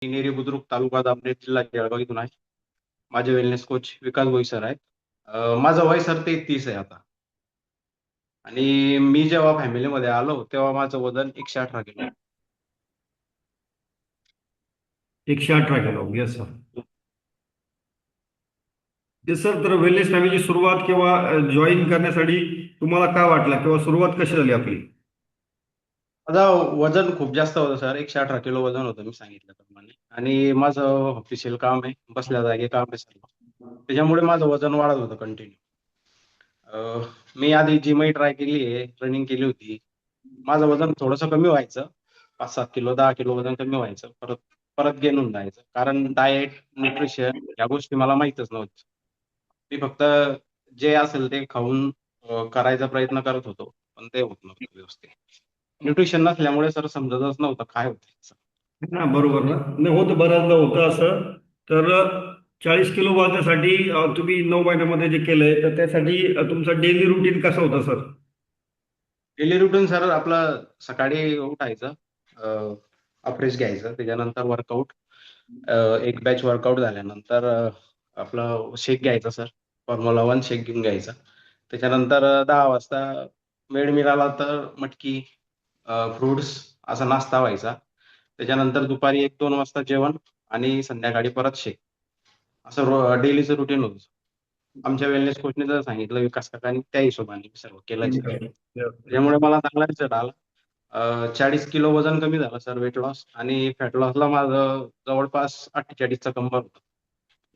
नेरी बुद्रुक तालुका जामनेर जिल्हा जळगाव इथून आहे. माझे वेलनेस कोच विकास भोई सर आहेत. माझं वय सर 33 आहे आता. आणि मी जेव्हा फॅमिलीमध्ये आलो तेव्हा माझं वजन 118 kilo. 118 kilo, yes sir. Yes sir, तर वेलनेस फॅमिलीची सुरुवात किंवा जॉईन करण्यासाठी तुम्हाला काय वाटलं किंवा सुरुवात कशी झाली आपली? माझं वजन खूप जास्त होतं सर, 118 किलो वजन होतं मी सांगितल्याप्रमाणे. आणि माझं ऑफिशियल काम आहे, बसल्या जागी काम आहे सर्व. त्याच्यामुळे माझं वजन वाढत होतं कंटिन्यू. मी आधी जिमही ट्राय केली आहे, रनिंग केली होती. माझं वजन थोडंसं कमी व्हायचं, 5-7 किलो 10 किलो वजन कमी व्हायचं, परत परत गेन होऊन जायचं. कारण डाएट, न्यूट्रिशन या गोष्टी मला माहीतच नव्हत्या. मी फक्त जे असेल ते खाऊन करायचा प्रयत्न करत होतो, पण ते होत नव्हतं व्यवस्थित. न्यूट्रिशन नसल्यामुळे सर समजतच नव्हतं काय होतं. हा, बरोबर ना. नाही, होतं बऱ्याचदा होतं असं. तर 40 किलो वाढण्यासाठी तुम्ही 9 महिन्यामध्ये जे केलंय, तर त्यासाठी तुमचा डेली रुटीन कसा होता सर? डेली रुटीन सर आपलं सकाळी उठायचं, फ्रेश घ्यायचं, त्याच्यानंतर वर्कआउट. एक बॅच वर्कआउट झाल्यानंतर आपलं शेक घ्यायचा सर, फॉर्म्युला 1 शेक घेऊन घ्यायचा. त्याच्यानंतर 10 वाजता वेळ मिळाला तर मटकी, फ्रुट्स असा नाश्ता व्हायचा. त्याच्यानंतर दुपारी 1-2 वाजता जेवण आणि संध्याकाळी परत शेक. असं डेलीचं रुटीन होतं. आमच्या वेलनेस कोचने जर सांगितलं विकास काकांनी, त्या हिशोबाने मी सर्व केलं सर. त्याच्यामुळे मला चांगला रिझल्ट आला. 40 किलो वजन कमी झालं सर, वेट लॉस. आणि फॅट लॉसला माझं जवळपास 48चा कंबर होता.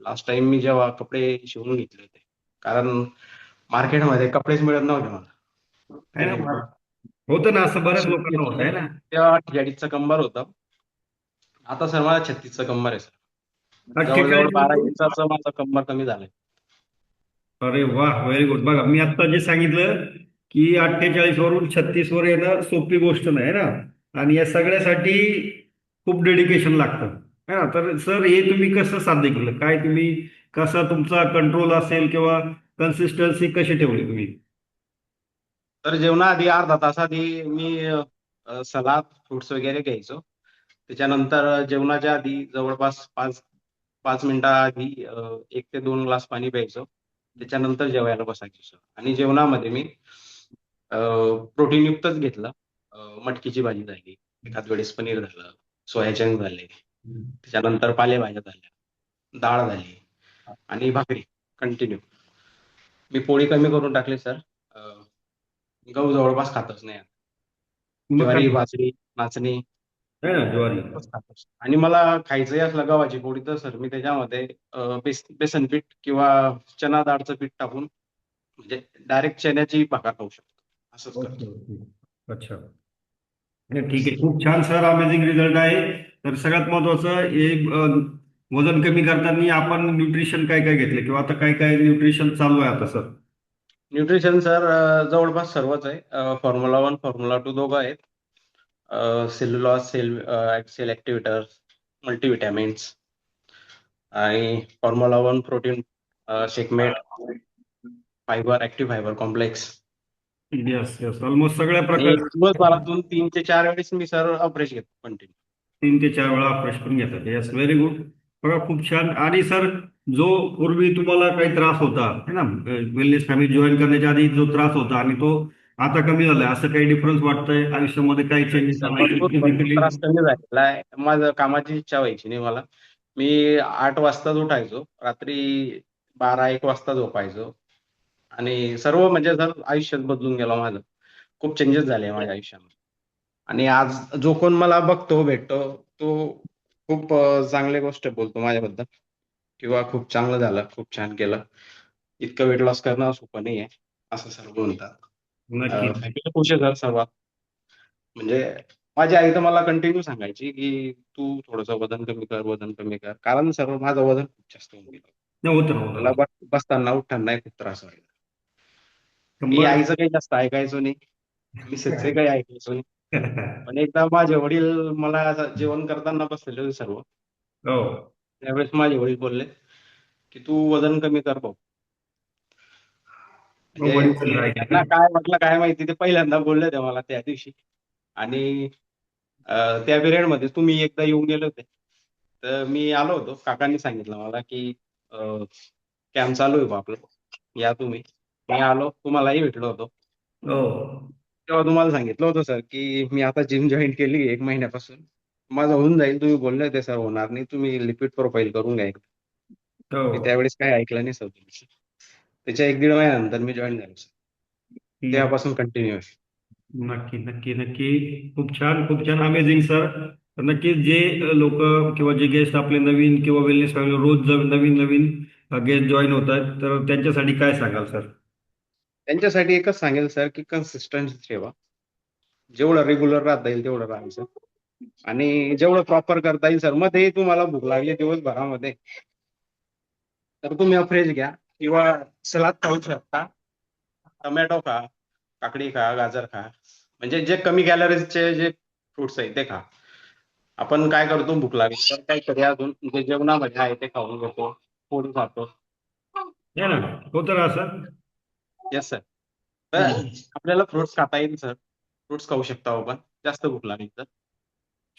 लास्ट टाइम मी जेव्हा कपडे शिवून घेतले होते, कारण मार्केटमध्ये कपडेच मिळत नव्हते मला. आहे ना. होतं ना, असं बऱ्याच शिवून लोकांना होत घेतले आहे ना. तेव्हा 48चा कंबर होता. आता सर मला 36चा कंबर आहे सर. जवळजवळ 12 48 इंचाचं माझं कंबर कमी झालंय. अरे वा, व्हेरी गुड. बघा, मी आता जे सांगितलं की 48 वरून 36 वर येणं सोपी गोष्ट नाही ना. आणि या सगळ्यासाठी खूप डेडिकेशन लागतं, है ना. तर सर, हे तुम्ही कसं साध्य केलं? काय तुम्ही, कसा तुमचा कंट्रोल असेल किंवा कन्सिस्टन्सी कशी ठेवली तुम्ही? तर जेवणाआधी अर्धा तास आधी मी सलाद, फ्रुट्स वगैरे घ्यायचो. त्याच्यानंतर जेवणाच्या आधी जवळपास 5 मिनिटाआधी 1 ते 2 ग्लास पाणी प्यायचो. त्याच्यानंतर जेवायला बसायचो सर. आणि जेवणामध्ये मी प्रोटीनयुक्तच घेतलं. मटकीची भाजी झाली, एखाद वेळेस पनीर झालं, सोया चंक्स झाले, त्याच्यानंतर पालेभाज्या झाल्या, डाळ झाली आणि भाकरी कंटिन्यू. मी पोळी कमी करून टाकली सर. गहू जवळपास खातच नाही. मग ज्वारी, काय, बाजरी, नाचणी है ना, ज्वारी. खूपच खातोस. आणि मला खायचंही असलं गव्हाची पोळी तर सर मी त्याच्यामध्ये बेसन पीठ किंवा चना डाळचं पीठ टाकून, म्हणजे डायरेक्ट चण्याची भाकर खाऊ शकतो, असंच ओके, करतो. ओके. अच्छा. नाही, ठीक आहे. Yes. खूप छान सर, अमेझिंग रिझल्ट आहे. तर सगळ्यात महत्वाचं हे, वजन कमी करताना आपण न्यूट्रिशन काय काय घेतले किंवा आता काय काय न्यूट्रिशन चालू आहे आता सर? न्यूट्रिशन सर जवळपास सर्वच आहे. फॉर्म्युला 1 फॉर्म्युला 2 दोघं आहेत. सेल्युलॉज, सेल ऍक्टिव्हेटर, मल्टीव्हिटॅमिन्स आणि formula 1 protein, Shakemate, fibre, active fibre complex. Yes, yes, almost सगळ्या आणि प्रकारचे. दिवसभरातून 3 ते 4 वेळेस मी सर अप्रेश घेतो कंटिन्यू. 3 ते 4 वेळा फ्रेश करून घेतात. Yes, very good. बघा, खूप छान. आणि सर, जो पूर्वी तुम्हाला काही त्रास होता है ना, वेलनेस फॅमिली जॉईन करण्याच्या आधी जो त्रास होता आणि तो आता कमी झालाय, असं काही डिफरन्स वाटतंय आयुष्यामध्ये? काही चेंजेस भरपूर भरपूर फिजिकली? त्रास कमी झालेला आहे. माझं कामाची इच्छा व्हायची नाही मला. मी 8 वाजताच उठायचो, रात्री 12-1 वाजता झोपायचो. आणि सर्व म्हणजे सर आयुष्यात बदलून गेलं माझं. खूप चेंजेस झाले माझ्या आयुष्यामध्ये. आणि आज जो कोण मला बघतो, भेटतो, तो खूप चांगली गोष्ट बोलतो माझ्याबद्दल, किंवा खूप चांगलं झालं, खूप छान केलं. इतकं वेट लॉस करणं सोपं नाहीये, असं सर्व म्हणतात. नक्की. फॅमिली खुश आहे सर सर्वात. म्हणजे माझी आई तर मला कंटिन्यू सांगायची, की "तू थोडंसं वजन कमी कर, वजन कमी कर." कारण सर्व माझं वजन खूप जास्त होऊन गेलं. नाही, होतं ना, होतं मला ना. बसताना, उठताना खूप त्रास व्हायचा. मी कंबर. आईचं काही जास्त ऐकायचो नाही. मिसेसचंही काही ऐकायचो नाही. पण एकदा माझे वडील मला असं जेवण करताना बसलेले होते सर्व. हो. त्यावेळेस माझे वडील बोलले, की "तू वजन कमी कर भाऊ." मग म्हणजे वडील राहिले का? त्यांना काय वाटलं काय माहिती, ते पहिल्यांदा बोलले ते मला त्या दिवशी. आणि त्या पिरियडमध्ये तुम्ही एकदा येऊन गेले होते. तर मी आलो होतो. काकांनी सांगितलं मला, की कॅम्प चालू आहे बा आपलं. या तुम्ही. मी आलो. तुम्हालाही भेटलो होतो. हो. तेव्हा तुम्हाला सांगितलं होतं सर, की मी आता जिम जॉइन केली 1 महिन्यापासून. माझं होऊन जाईल. तुम्ही बोलले होते सर होणार नाही. तुम्ही लिपिड प्रोफाइल करून घ्या एकदा. हो. मी त्यावेळेस काही ऐकलं नाही सर तुमचं. त्याच्या 1-1.5 महिन्यानंतर मी जॉइन झालो सर. नक्की तेव्हापासून कंटिन्यू आहे. नक्की नक्की नक्की. खूप छान अमेझिंग सर. नक्कीच जे लोक किंवा जे गेस्ट आपले नवीन किंवा वेलनेस रोज नवीन नवीन गेस्ट जॉईन होत आहेत, तर त्यांच्यासाठी काय सांगाल सर? त्यांच्यासाठी एकच सांगेल सर, की कन्सिस्टन्सी ठेवा. जेवढं रेग्युलर राहता येईल तेवढं राहायचं. आणि जेवढं प्रॉपर करता येईल सर, मध्येही तुम्हाला भूक लागली दिवसभरामध्ये, तर तुम्ही फ्रेश घ्या किंवा सलाद खाऊ शकता. टोमॅटो खा, काकडी खा, गाजर खा. म्हणजे जे कमी कॅलरीजचे जे फ्रुट्स आहेत ते खा. आपण काय करतो भूक लागली तर काहीतरी अजून जे जेवणामध्ये आहे ते खाऊन घेतो, पोळी खातो. है ना? होतं ना असं? Yes sir. तर आपल्याला फ्रुट्स खाता येईल सर. फ्रुट्स खाऊ शकता आपण जास्त भूक लागली तर.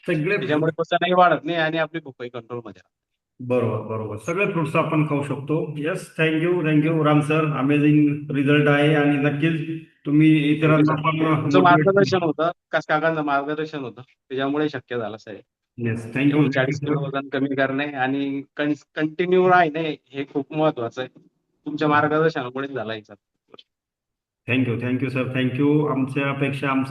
सगळे त्याच्यामुळे वजनही वाढत नाही आणि आपली भूकही कंट्रोलमध्ये राहते. बरोबर सगळे फ्रुट्स आपण खाऊ शकतो. Yes, thank you Ram sir. Amazing result आहे आणि नक्कीच तुम्ही थँक्यू इतरांना सर. पण तुमचं मोटिवेट. मार्गदर्शन होतं, काकांचं मार्गदर्शन होतं. त्याच्यामुळे शक्य झालं sir. Yes, thank you 40 kilo sir. वजन कमी करणे आणि कंटिन्यू राहणे हे खूप महत्वाचं आहे. तुमच्या मार्गदर्शनामुळेच झालं आहे सर. Thank you sir. थँक्यू. आमच्यापेक्षा आमचं